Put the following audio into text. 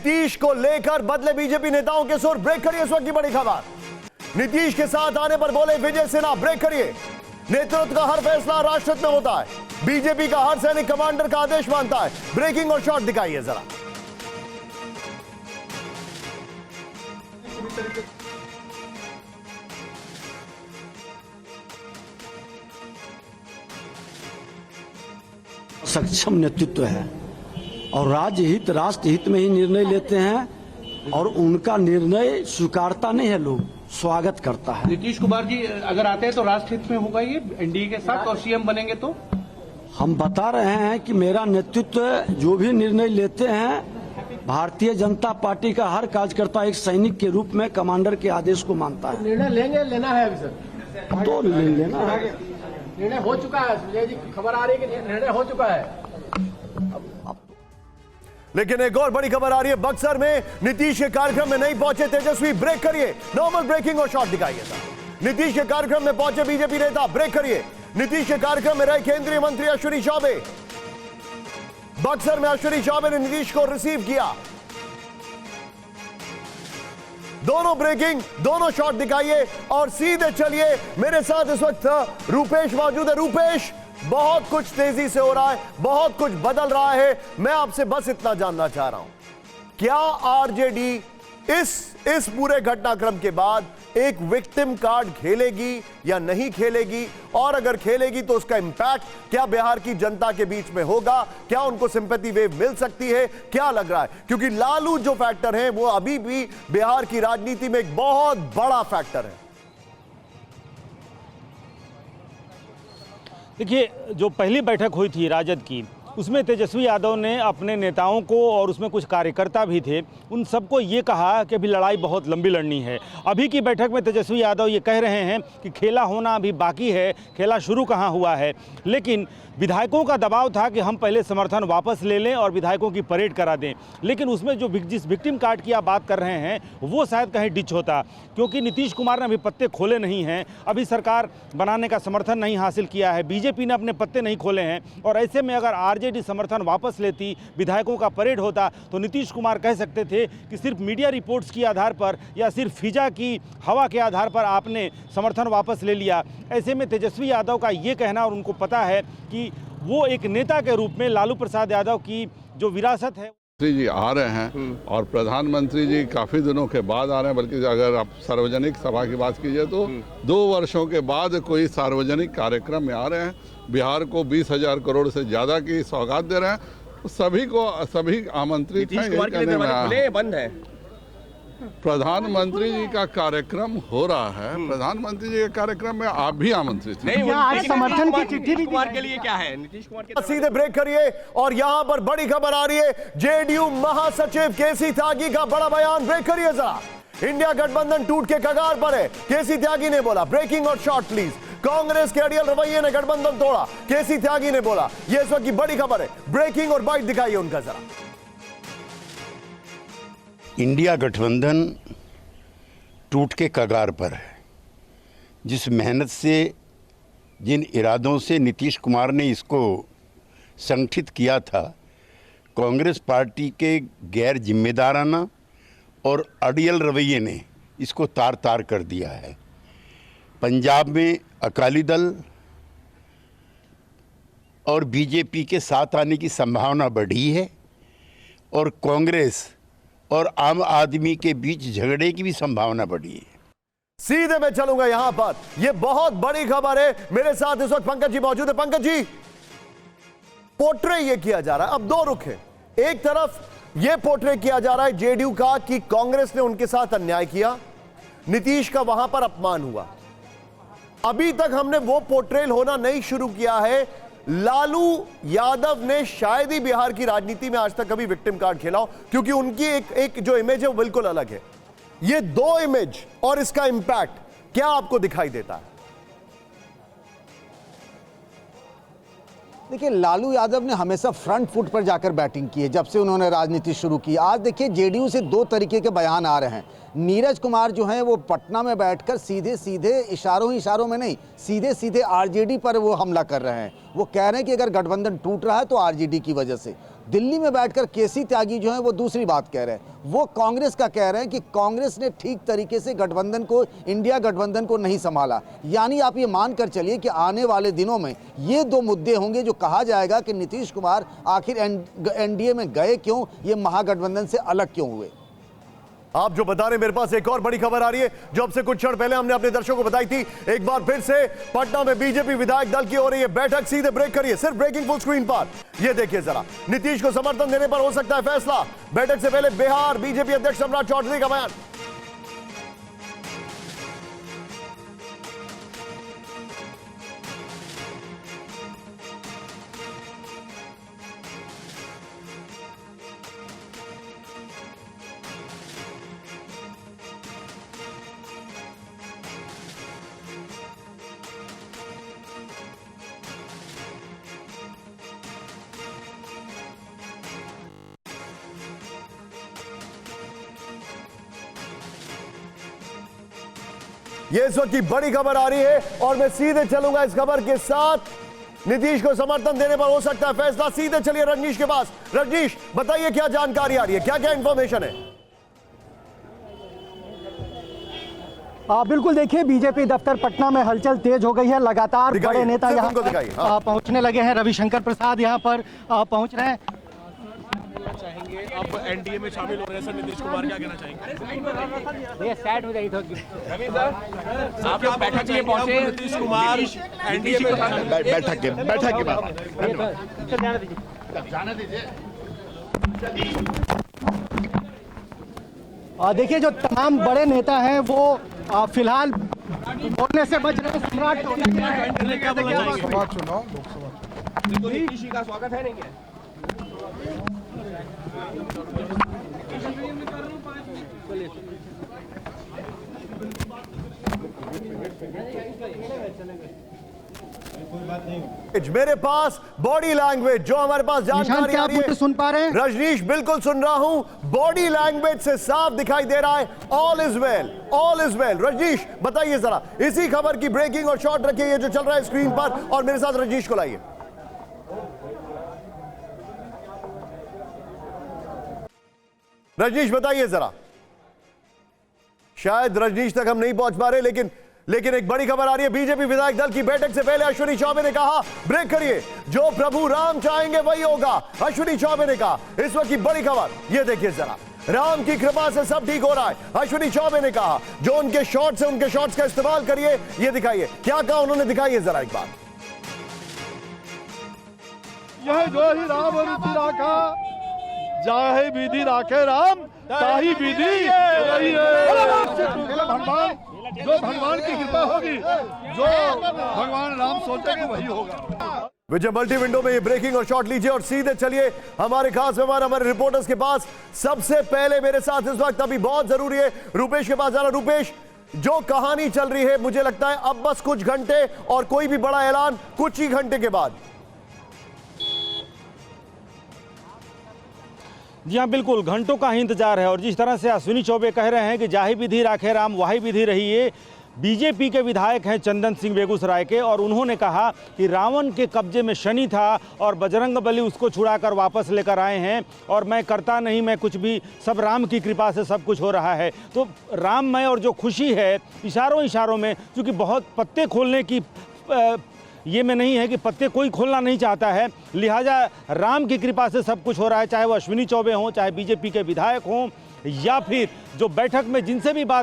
नीतीश को लेकर बदले बीजेपी नेताओं के सुर। ब्रेक करिए इस वक्त की बड़ी खबर। नीतीश के साथ आने पर बोले विजय सिन्हा। ब्रेक करिए। नेतृत्व का हर फैसला राष्ट्रहित में होता है। बीजेपी का हर सैनिक कमांडर का आदेश मानता है। ब्रेकिंग और शॉट दिखाइए जरा। सक्षम नेतृत्व है और राज्य हित राष्ट्र हित में ही निर्णय लेते हैं और उनका निर्णय स्वीकारता नहीं है, लोग स्वागत करता है। नीतीश कुमार जी अगर आते हैं तो राष्ट्र हित में होगा ये एनडीए के साथ, और सीएम बनेंगे तो हम बता रहे हैं कि मेरा नेतृत्व जो भी निर्णय लेते हैं, भारतीय जनता पार्टी का हर कार्यकर्ता एक सैनिक के रूप में कमांडर के आदेश को मानता है। निर्णय लेंगे, लेना है अभी सर, तो लेना है। निर्णय हो चुका है। सुजय जी खबर आ रही है कि निर्णय हो चुका है। लेकिन एक और बड़ी खबर आ रही है, बक्सर में नीतीश के कार्यक्रम में नहीं पहुंचे तेजस्वी। ब्रेक करिए। नॉर्मल ब्रेकिंग और शॉट दिखाइए सर। नीतीश के कार्यक्रम में पहुंचे बीजेपी नेता। ब्रेक करिए। नीतीश के कार्यक्रम में रहे केंद्रीय मंत्री अश्विनी चौबे। बक्सर में अश्विनी चौबे ने नीतीश को रिसीव किया। दोनों ब्रेकिंग, दोनों शॉट दिखाइए और सीधे चलिए। मेरे साथ इस वक्त रूपेश मौजूद है। रूपेश, बहुत कुछ तेजी से हो रहा है, बहुत कुछ बदल रहा है। मैं आपसे बस इतना जानना चाह रहा हूं, क्या आरजेडी इस पूरे घटनाक्रम के बाद एक विक्टिम कार्ड खेलेगी या नहीं खेलेगी, और अगर खेलेगी तो उसका इंपैक्ट क्या बिहार की जनता के बीच में होगा? क्या उनको सिंपैथी वेव मिल सकती है? क्या लग रहा है? क्योंकि लालू जो फैक्टर है वो अभी भी बिहार की राजनीति में एक बहुत बड़ा फैक्टर है। देखिए, जो पहली बैठक हुई थी राजद की, उसमें तेजस्वी यादव ने अपने नेताओं को, और उसमें कुछ कार्यकर्ता भी थे, उन सबको ये कहा कि अभी लड़ाई बहुत लंबी लड़नी है। अभी की बैठक में तेजस्वी यादव ये कह रहे हैं कि खेला होना अभी बाकी है, खेला शुरू कहाँ हुआ है। लेकिन विधायकों का दबाव था कि हम पहले समर्थन वापस ले लें और विधायकों की परेड करा दें। लेकिन उसमें जो जिस विक्टिम कार्ड की आप बात कर रहे हैं वो शायद कहीं डिच होता, क्योंकि नीतीश कुमार ने अभी पत्ते खोले नहीं हैं, अभी सरकार बनाने का समर्थन नहीं हासिल किया है, बीजेपी ने अपने पत्ते नहीं खोले हैं। और ऐसे में अगर आरजेडी समर्थन वापस लेती, विधायकों का परेड होता, तो नीतीश कुमार कह सकते थे कि सिर्फ मीडिया रिपोर्ट्स के आधार पर या सिर्फ फिजा की हवा के आधार पर आपने समर्थन वापस ले लिया। ऐसे में तेजस्वी यादव का ये कहना, और उनको पता है कि वो एक नेता के रूप में लालू प्रसाद यादव की जो विरासत है। मंत्री जी आ रहे हैं और प्रधानमंत्री जी काफ़ी दिनों के बाद आ रहे हैं, बल्कि अगर आप सार्वजनिक सभा की बात कीजिए तो 2 वर्षों के बाद कोई सार्वजनिक कार्यक्रम में आ रहे हैं। बिहार को 20,000 करोड़ से ज़्यादा की सौगात दे रहे हैं। सभी आमंत्रित हैं। बंद है। प्रधानमंत्री जी का कार्यक्रम हो रहा है। प्रधानमंत्री जी के कार्यक्रम में आप भी आमंत्रित हैं। आज समर्थन की चिट्ठी कुमार के लिए क्या है? नीतीश कुमार के सीधे ब्रेक करिए और यहां पर बड़ी खबर आ रही है, जेडीयू महासचिव केसी त्यागी का बड़ा बयान। ब्रेक करिए जरा। इंडिया गठबंधन टूट के कगार पर है, केसी त्यागी ने बोला। ब्रेकिंग और शॉर्ट प्लीज। कांग्रेस के अड़ियल रवैये ने गठबंधन तोड़ा, केसी त्यागी ने बोला। यह इस वक्त की बड़ी खबर है। ब्रेकिंग और बाइट दिखाइए उनका जरा। इंडिया गठबंधन टूट के कगार पर है। जिस मेहनत से, जिन इरादों से नीतीश कुमार ने इसको संगठित किया था, कांग्रेस पार्टी के गैर जिम्मेदाराना और अड़ियल रवैये ने इसको तार तार कर दिया है। पंजाब में अकाली दल और बीजेपी के साथ आने की संभावना बढ़ी है और कांग्रेस और आम आदमी के बीच झगड़े की भी संभावना बढ़ी है। सीधे मैं चलूंगा यहां पर, यह बहुत बड़ी खबर है। मेरे साथ इस वक्त पंकज जी मौजूद है। पंकज जी, पोर्ट्रे ये किया जा रहा है, अब 2 रुख है। एक तरफ यह पोर्ट्रे किया जा रहा है जेडीयू का कि कांग्रेस ने उनके साथ अन्याय किया, नीतीश का वहां पर अपमान हुआ। अभी तक हमने वो पोर्ट्रेल होना नहीं शुरू किया है। लालू यादव ने शायद ही बिहार की राजनीति में आज तक कभी विक्टिम कार्ड खेला हो, क्योंकि उनकी एक जो इमेज है वो बिल्कुल अलग है। ये 2 इमेज और इसका इंपैक्ट क्या आपको दिखाई देता है? देखिए, लालू यादव ने हमेशा फ्रंट फुट पर जाकर बैटिंग की है जब से उन्होंने राजनीति शुरू की। आज देखिए, जेडीयू से 2 तरीके के बयान आ रहे हैं। नीरज कुमार जो हैं वो पटना में बैठकर सीधे सीधे इशारों में नहीं, सीधे सीधे आरजेडी पर वो हमला कर रहे हैं। वो कह रहे हैं कि अगर गठबंधन टूट रहा है तो आरजेडी की वजह से। दिल्ली में बैठकर केसी त्यागी जो है वो दूसरी बात कह रहे हैं। वो कांग्रेस का कह रहे हैं कि कांग्रेस ने ठीक तरीके से गठबंधन को, इंडिया गठबंधन को नहीं संभाला। यानी आप ये मानकर चलिए कि आने वाले दिनों में ये दो मुद्दे होंगे जो कहा जाएगा कि नीतीश कुमार आखिर एनडीए में गए क्यों, ये महागठबंधन से अलग क्यों हुए। आप जो बता रहे हैं, मेरे पास एक और बड़ी खबर आ रही है जो अब से कुछ क्षण पहले हमने अपने दर्शकों को बताई थी। एक बार फिर से पटना में बीजेपी विधायक दल की हो रही है बैठक। सीधे ब्रेक करिए, सिर्फ ब्रेकिंग फुल स्क्रीन पर। ये देखिए जरा, नीतीश को समर्थन देने पर हो सकता है फैसला। बैठक से पहले बिहार बीजेपी अध्यक्ष सम्राट चौधरी का बयान। ये इस वक्त की बड़ी खबर आ रही है और मैं सीधे चलूंगा इस खबर के साथ। नीतीश को समर्थन देने पर हो सकता है फैसला। सीधे चलिए रजनीश के पास। रजनीश, बताइए क्या जानकारी आ रही है, क्या क्या इंफॉर्मेशन है? बिल्कुल, देखिए बीजेपी दफ्तर पटना में हलचल तेज हो गई है। लगातार बड़े नेता यहाँ पहुंचने लगे हैं। रविशंकर प्रसाद यहाँ पर पहुंच रहे हैं। चाहेंगे अब एनडीए में शामिल हो रहे हैं सर नीतीश कुमार, क्या कहना चाहेंगे? ये साइड हो जाइए तो रवि सर, आप लोग बैठक के लिए पहुंचे, नीतीश कुमार एनडीए में बैठक के बाद जाने दीजिए। देखिए जो तमाम बड़े नेता हैं वो फिलहाल बोलने से बच रहे हैं। सम्राट चुनाव लोकसभा नीतीश का स्वागत है नहीं क्या? मेरे पास बॉडी लैंग्वेज जो हमारे पास जानकारी आ रही है, सुन पा रहे हैं? रजनीश, बिल्कुल सुन रहा हूं। बॉडी लैंग्वेज से साफ दिखाई दे रहा है all is well, all is well. Rajneesh बताइए जरा, इसी खबर की ब्रेकिंग और शॉर्ट रखिए ये जो चल रहा है स्क्रीन पर, और मेरे साथ रजनीश को लाइए। रजनीश बताइए जरा। शायद रजनीश तक हम नहीं पहुंच पा रहे, लेकिन एक बड़ी खबर आ रही है। बीजेपी विधायक दल की बैठक से पहले अश्विनी चौबे ने कहा, ब्रेक करिए, जो प्रभु राम चाहेंगे वही होगा। अश्विनी चौबे ने कहा, इस वक्त की बड़ी खबर ये देखिए जरा। राम की कृपा से सब ठीक हो रहा है, अश्विनी चौबे ने कहा। जो उनके शॉट्स है, उनके शॉट्स का इस्तेमाल करिए। ये दिखाइए क्या कहा उन्होंने, दिखाइए जरा एक बार। यह जो ही राम रुचि राखा, जाहे विधि राखे राम, ताही विधि रही भगवान। जो भगवान की कृपा होगी, जो भगवान राम सोचेंगे वही होगा। विजय मल्टी विंडो में ये ब्रेकिंग और शॉट लीजिए और सीधे चलिए हमारे खास मेहमान, हमारे रिपोर्टर्स के पास। सबसे पहले मेरे साथ इस वक्त अभी बहुत जरूरी है रूपेश के पास जाना। रूपेश, जो कहानी चल रही है, मुझे लगता है अब बस कुछ घंटे और कोई भी बड़ा ऐलान कुछ ही घंटे के बाद। जी हाँ, बिल्कुल घंटों का ही इंतजार है। और जिस तरह से अश्विनी चौबे कह रहे हैं कि जाहि विधि राखे राम वही विधि रहिए। बीजेपी के विधायक हैं चंदन सिंह बेगूसराय के, और उन्होंने कहा कि रावण के कब्जे में शनि था और बजरंग बली उसको छुड़ाकर वापस लेकर आए हैं, और मैं करता नहीं, मैं कुछ भी, सब राम की कृपा से सब कुछ हो रहा है। तो राममय और जो खुशी है इशारों में, क्योंकि बहुत पत्ते खोलने की ये में नहीं है कि पत्ते कोई खोलना नहीं चाहता है, लिहाजा राम की कृपा से सब कुछ हो रहा है। चाहे वो अश्विनी चौबे हों, चाहे बीजेपी के विधायक हों, या फिर जो बैठक में जिनसे भी बात